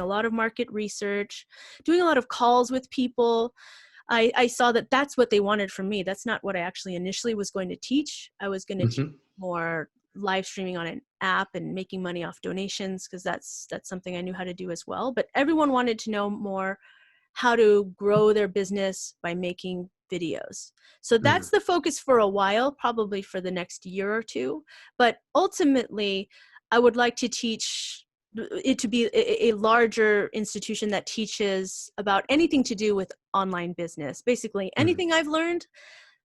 a lot of market research, doing a lot of calls with people. I saw that that's what they wanted from me. That's not what I actually initially was going to teach. I was going to teach more live streaming on an app and making money off donations, because that's something I knew how to do as well. But everyone wanted to know more how to grow their business by making videos. So that's the focus for a while, probably for the next year or two. But ultimately, I would like to teach it to be a larger institution that teaches about anything to do with online business. Basically, anything I've learned,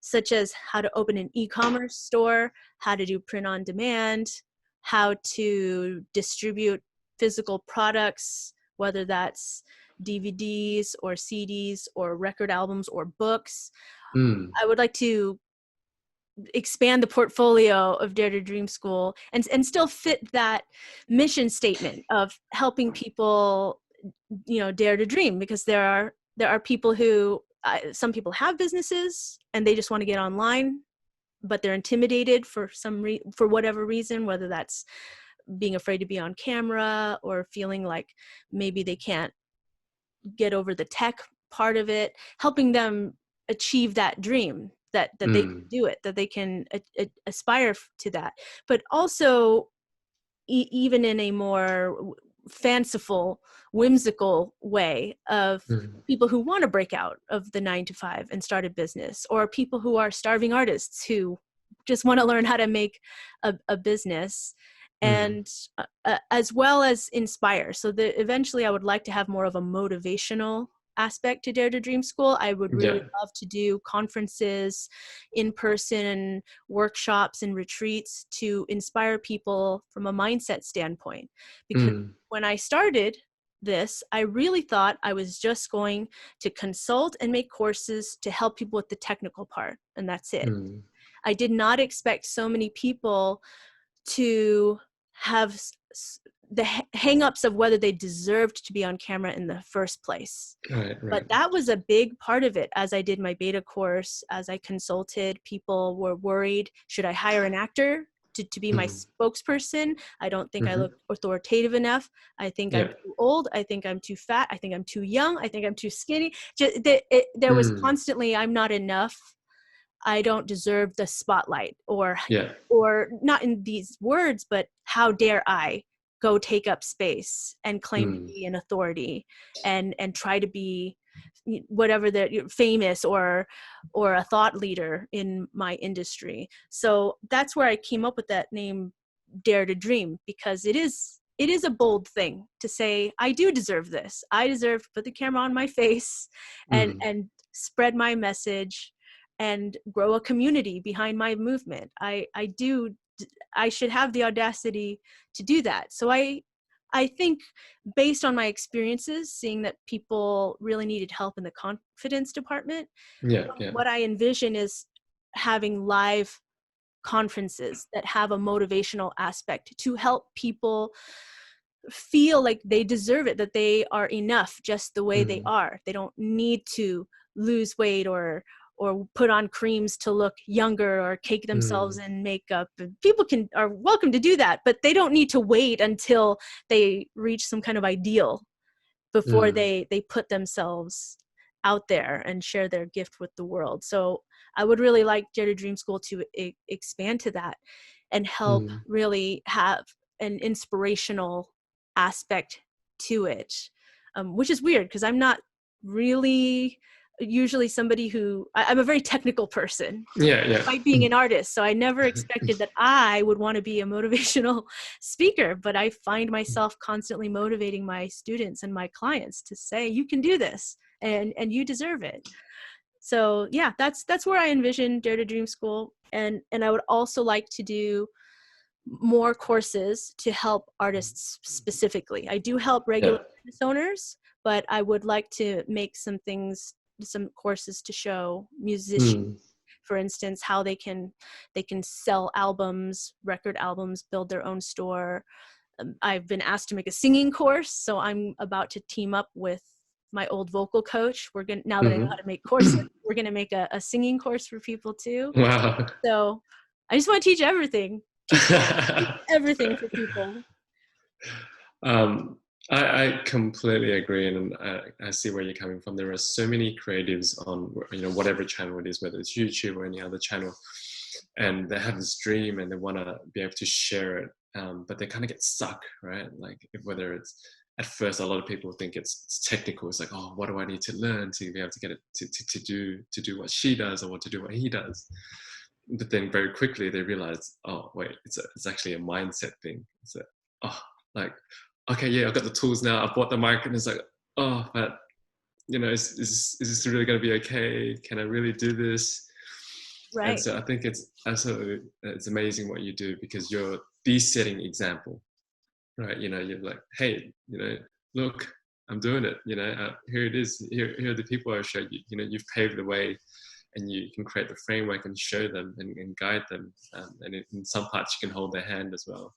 such as how to open an e-commerce store, how to do print on demand, how to distribute physical products, whether that's DVDs or CDs or record albums or books. I would like to expand the portfolio of Dare to Dream School and still fit that mission statement of helping people, dare to dream, because there are people who, some people have businesses and they just want to get online, but they're intimidated for for whatever reason, whether that's being afraid to be on camera or feeling like maybe they can't get over the tech part of it, helping them achieve that dream, that they can do it, that they can aspire to that. But also, even in a more fanciful, whimsical way, of people who want to break out of the 9 to 5 and start a business, or people who are starving artists who just want to learn how to make a business, and as well as inspire. So eventually I would like to have more of a motivational aspect to Dare to Dream School. I would really love to do conferences, in-person workshops and retreats to inspire people from a mindset standpoint. Because when I started this, I really thought I was just going to consult and make courses to help people with the technical part, and that's it. I did not expect so many people to have the hang-ups of whether they deserved to be on camera in the first place. Right. But that was a big part of it. As I did my beta course, as I consulted, people were worried, should I hire an actor to be my spokesperson? I don't think I look authoritative enough. I think I'm too old. I think I'm too fat. I think I'm too young. I think I'm too skinny. There was constantly, I'm not enough. I don't deserve the spotlight, or not in these words, but how dare I go take up space and claim to be an authority and try to be whatever they're famous or a thought leader in my industry. So that's where I came up with that name, Dare to Dream, because it is a bold thing to say, I do deserve this. I deserve to put the camera on my face and spread my message and grow a community behind my movement. I should have the audacity to do that. So I think, based on my experiences, seeing that people really needed help in the confidence department, what I envision is having live conferences that have a motivational aspect to help people feel like they deserve it, that they are enough just the way they are. They don't need to lose weight or put on creams to look younger or cake themselves in makeup. People are welcome to do that, but they don't need to wait until they reach some kind of ideal before they put themselves out there and share their gift with the world. So I would really like Dare to Dream School to expand to that and help really have an inspirational aspect to it, which is weird because I'm not really usually somebody who, I'm a very technical person, despite being an artist. So I never expected that I would want to be a motivational speaker, but I find myself constantly motivating my students and my clients to say, you can do this and you deserve it. So yeah, that's where I envision Dare to Dream School. And I would also like to do more courses to help artists specifically. I do help regular business owners, but I would like to make some courses to show musicians, for instance, how they can sell albums, record albums, build their own store. I've been asked to make a singing course, so I'm about to team up with my old vocal coach. Now that I know how to make courses, we're gonna make a singing course for people too. Wow! So I just want to teach everything. Everything for people. I completely agree, and I see where you're coming from. There are so many creatives on, whatever channel it is, whether it's YouTube or any other channel, and they have this dream and they want to be able to share it, but they kind of get stuck, right? Like whether it's at first, a lot of people think it's technical. It's like, oh, what do I need to learn to be able to get it to do what she does or what to do what he does? But then very quickly they realize, oh wait, it's actually a mindset thing. It's a, oh, like, okay, yeah, I've got the tools now. I've bought the mic, and it's like, oh, but is this really going to be okay? Can I really do this? Right. And so I think it's amazing what you do, because you're the setting example, right? You're like, hey, look, I'm doing it. Here it is. Here are the people I showed you. You've paved the way, and you can create the framework and show them and guide them. And in some parts, you can hold their hand as well.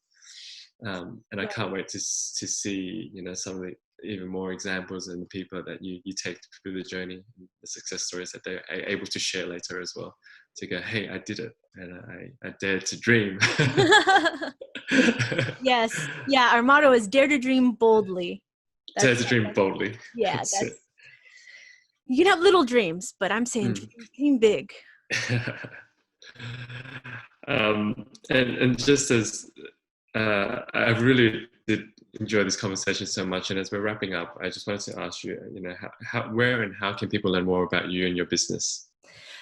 And I can't wait to see, some of the even more examples and the people that you take through the journey, the success stories that they're able to share later as well, to go, hey, I did it, and I dared to dream. Yes. Yeah. Our motto is dare to dream boldly. Dare to dream boldly. Yeah. You can have little dreams, but I'm saying dream big. And just as I really did enjoy this conversation so much, and as we're wrapping up, I just wanted to ask you, where and how can people learn more about you and your business?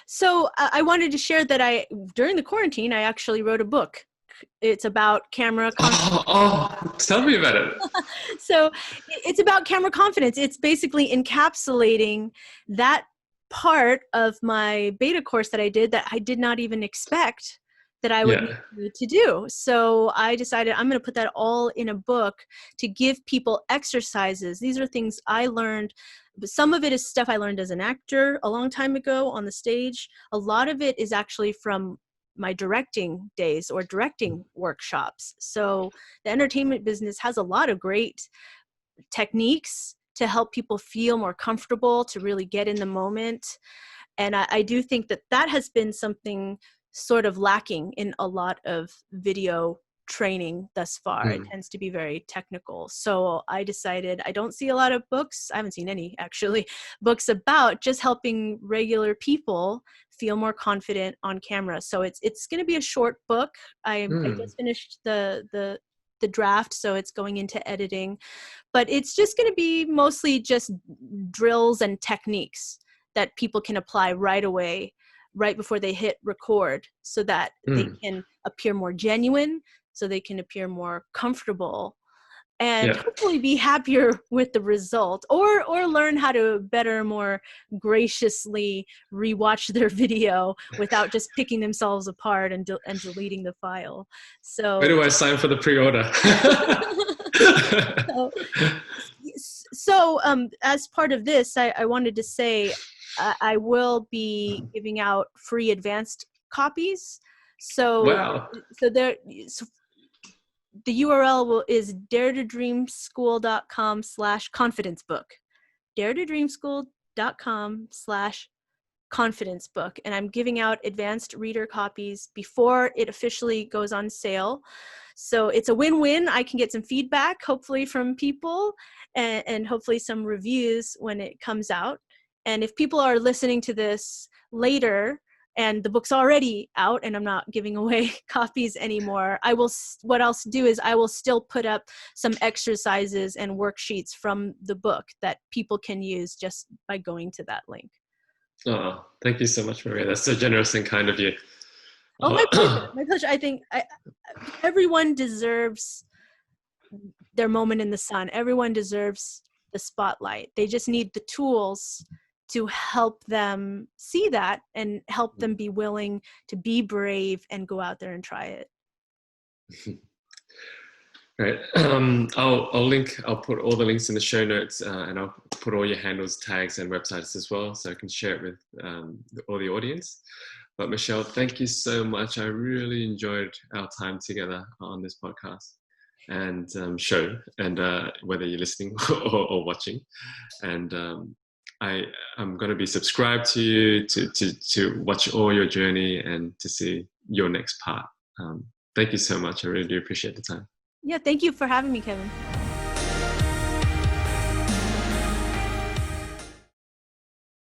So I wanted to share that during the quarantine, I actually wrote a book. It's about camera confidence. Oh, tell me about it. So it's about camera confidence. It's basically encapsulating that part of my beta course that I did that I did not even expect that I would need to do. So I decided I'm going to put that all in a book to give people exercises. These are things I learned. Some of it is stuff I learned as an actor a long time ago on the stage. A lot of it is actually from my directing days or directing workshops. So the entertainment business has a lot of great techniques to help people feel more comfortable, to really get in the moment. And I do think that has been something sort of lacking in a lot of video training thus far. It tends to be very technical. So I decided I don't see a lot of books. I haven't seen any actually books about just helping regular people feel more confident on camera. So it's going to be a short book. I just finished the draft, so it's going into editing, but it's just going to be mostly just drills and techniques that people can apply right away, right before they hit record, so that they can appear more genuine, so they can appear more comfortable, and hopefully be happier with the result, or learn how to better, more graciously rewatch their video without just picking themselves apart and deleting the file. So where do I sign for the pre-order? So as part of this, I wanted to say I will be giving out free advanced copies. So wow. So the URL is daretodreamschool.com/confidence book. daretodreamschool.com/confidence book. And I'm giving out advanced reader copies before it officially goes on sale. So it's a win-win. I can get some feedback, hopefully from people, and hopefully some reviews when it comes out. And if people are listening to this later and the book's already out and I'm not giving away copies anymore, what I'll do is I will still put up some exercises and worksheets from the book that people can use just by going to that link. Oh, thank you so much, Maria. That's so generous and kind of you. Oh, my pleasure. My pleasure. I think everyone deserves their moment in the sun. Everyone deserves the spotlight. They just need the tools to help them see that and help them be willing to be brave and go out there and try it. Right. I'll put all the links in the show notes, and I'll put all your handles, tags, and websites as well, so I can share it with all the audience. But Michelle, thank you so much. I really enjoyed our time together on this podcast and show, and whether you're listening or watching. And I'm going to be subscribed to you to watch all your journey and to see your next part. Thank you so much. I really do appreciate the time. Yeah, thank you for having me, Kevin.